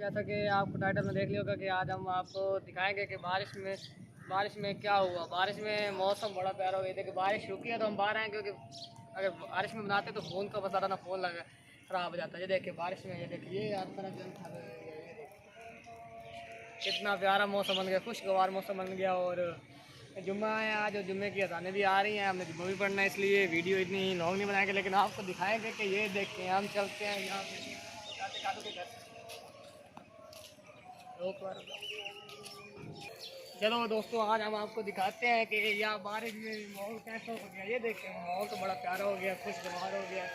जैसा कि आपको टाइटल में देख लिया होगा कि आज हम आपको दिखाएंगे कि बारिश में क्या हुआ। बारिश में मौसम बड़ा प्यारा हो गया। देखिए बारिश रुकी है तो हम बाहर आए क्योंकि अगर बारिश में बनाते तो फ़ोन का बता ना, फ़ोन लगा ख़राब हो जाता है। ये देखिए बारिश में, ये देखिए हर तरह जल था, कितना प्यारा मौसम बन गया, खुशगवार मौसम बन गया। और जुम्मा है आज और जुम्मे की अज़ानें भी आ रही हैं, हमने जुम्मा भी पढ़ना है, इसलिए वीडियो इतनी लॉन्ग नहीं बनाएंगे, लेकिन आपको दिखाएंगे कि ये देखते हैं हम चलते हैं यहाँ पे। चलो दोस्तों, आज हम आपको दिखाते हैं कि यहाँ बारिश में माहौल कैसा हो गया। ये देखते हैं माहौल तो बड़ा प्यारा हो गया, खुशगवार हो गया।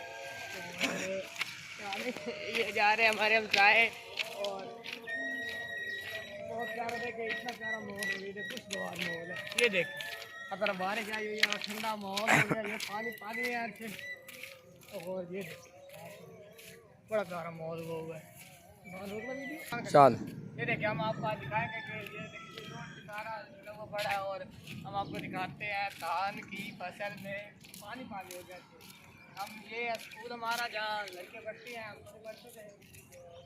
ये जा रहे हैं हमारे हम चाय, और बहुत प्यारा देखे, इतना प्यारा माहौल हो गया, खुशगवार माहौल है। ये देख अगर बारिश आई हुई है और ठंडा माहौल हो गया, ये पानी पानी है यार से। और ये बड़ा प्यारा माहौल हुआ है। चल ये देखिए हम आपको आज दिखाएंगे कि ये देखिए सारा वो बड़ा है, और हम आपको दिखाते हैं धान की फसल में पानी पानी हो गया। हम ये स्कूल हमारा जहाँ लड़के पढ़ते हैं, हम तो पढ़ते थे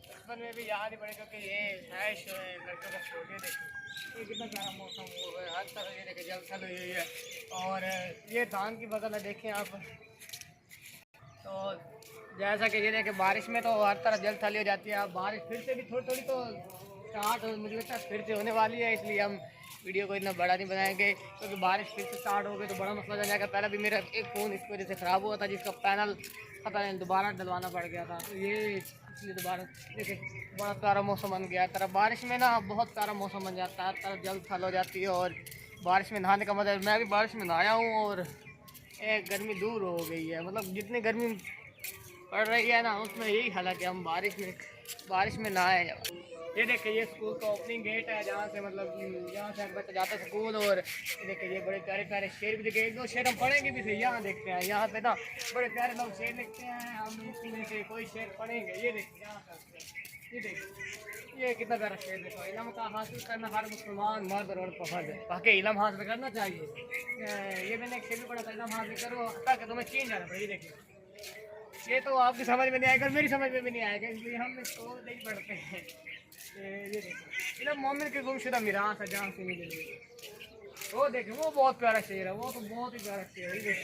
बचपन में भी याद ही पड़े, क्योंकि ये है लड़कों का छोटे। देखिए ये कितना प्यारा मौसम हुआ है, हर तरह ये देखिए जलथल हुई है। और ये धान की फसल है, देखें आप। तो जैसा कि ये देखे बारिश में तो हर तरह जल थली हो जाती है। अब बारिश फिर से भी थोड़ी थोड़ी तो स्टार्ट मुझे लगता है फिर से होने वाली है, इसलिए हम वीडियो को इतना बड़ा नहीं बनाएंगे, क्योंकि बारिश फिर से स्टार्ट हो गई तो बड़ा मसला हो जाएगा। पहले भी मेरा एक फ़ोन इस वजह से ख़राब हुआ था, जिसका पैनल पता नहीं दोबारा डलवाना पड़ गया था, तो ये इसलिए दोबारा देखिए बड़ा प्यारा मौसम बन गया। तरह बारिश में ना बहुत प्यारा मौसम बन जाता है, तरफ जल थल हो जाती है। और बारिश में नहाने का मज़ा, मैं भी बारिश में नहाया हूँ और एक गर्मी दूर हो गई है। मतलब जितनी गर्मी पड़ रही है ना, उसमें यही हालांकि हम बारिश में ना आए। ये देखिए ये स्कूल का ओपनिंग गेट है, जहाँ से मतलब यहाँ से बच्चा जाता है स्कूल। और ये देखिए ये बड़े प्यारे प्यारे शेर भी देखे, एक दो शेर हम पढ़ेंगे भी थे। यहाँ देखते हैं, यहाँ पे ना बड़े प्यारे लोग शेर लिखते हैं, हम इसमें से कोई शेर पढ़ेंगे। ये देखिए यहाँ ये देखिए ये कितना प्यारा शेर देखो, इलम का हासिल करना हर मुसलमान मर्द और फर्ज है, बाकी इलम हासिल करना चाहिए। ये मैंने एक शेर भी पढ़ा था, इलम हासिल करो ताकि तुम्हें चेंज आना चाहिए। देखिए ये तो आपकी समझ में नहीं आएगा, मेरी समझ में भी नहीं आएगा, इसलिए हम इसको नहीं पढ़ते हैं। ये देखो इलम मोमिन के गुमशुदा मिरास है, जहाँ से मिले। वो देखे वो बहुत प्यारा शेर है, वो तो बहुत ही प्यारा शेर है।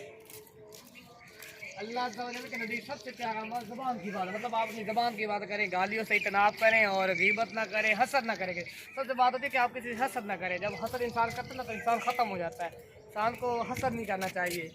अल्लाह के नज़दीक सबसे प्यारा अमल ज़बान की बात है। मतलब आप अपनी ज़बान की बात करें, गालियों से इतनाब करें और गीबत ना करें, हसद ना करें। सबसे बात होती है कि आप किसी से हसद ना करें। जब हसद इंसान करता है ना तो इंसान ख़त्म हो जाता है। इंसान को हसद नहीं करना चाहिए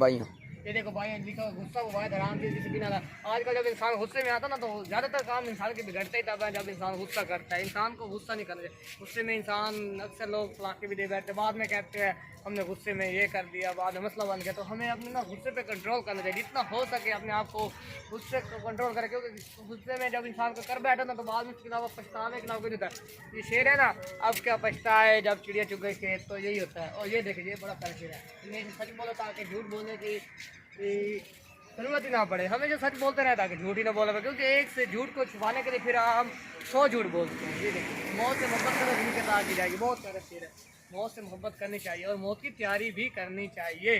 भाई। ये देखो भाई लिखा गुस्सा हुआ है हराम की किसी बिना। आजकल जब इंसान गुस्से में आता ना तो ज़्यादातर काम इंसान के बिगड़ते ही तब है जब इंसान गुस्सा करता है। इंसान को गुस्सा नहीं करना चाहिए। गुस्से में इंसान अक्सर लोग तलाक़ें भी दे बैठते, बाद में कहते हैं हमने गुस्से में ये कर दिया, बाद में मसला बन गया। तो हमें अपने ना गुस्से पे कंट्रोल करना चाहिए, जितना हो सके अपने आप को गुस्से को कंट्रोल करें, क्योंकि गुस्से में जब इंसान को कर बैठा ना तो बाद में उसके अलावा पछतावे के अलावा कुछ होता है। ये शेर है ना, अब क्या पछताए जब चिड़िया चुग गई खेत, तो यही होता है। और ये देखिए ये बड़ा प्यारा शेर है, इन्हें सच बोलो ताकि झूठ बोलने की ज़रूरत ही ना पड़े। हमेशा सच बोलते रहे ताकि झूठ ही ना बोला, क्योंकि एक से झूठ को छुपाने के लिए फिर हम 100 झूठ बोलते हैं। ये देखिए मौत से मोहब्बत करना जिंदगी के साथ की जाएगी, बहुत प्यारा शेर है। मौत से मोहब्बत करनी चाहिए और मौत की तैयारी भी करनी चाहिए।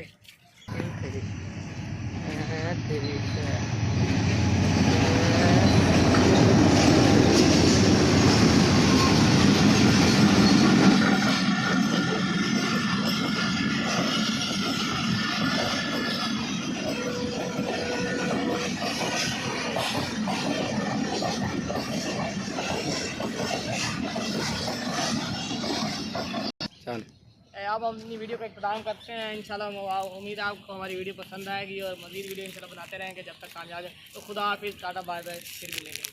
अब हम अपनी वीडियो का इख्तिताम करते हैं। इंशाल्लाह उम्मीद है आपको हमारी वीडियो पसंद आएगी और मज़ीद वीडियो इंशाल्लाह बनाते रहेंगे जब तक कामयाब है। तो खुदा हाफिज़, टाटा बाय बाय, फिर मिलेंगे।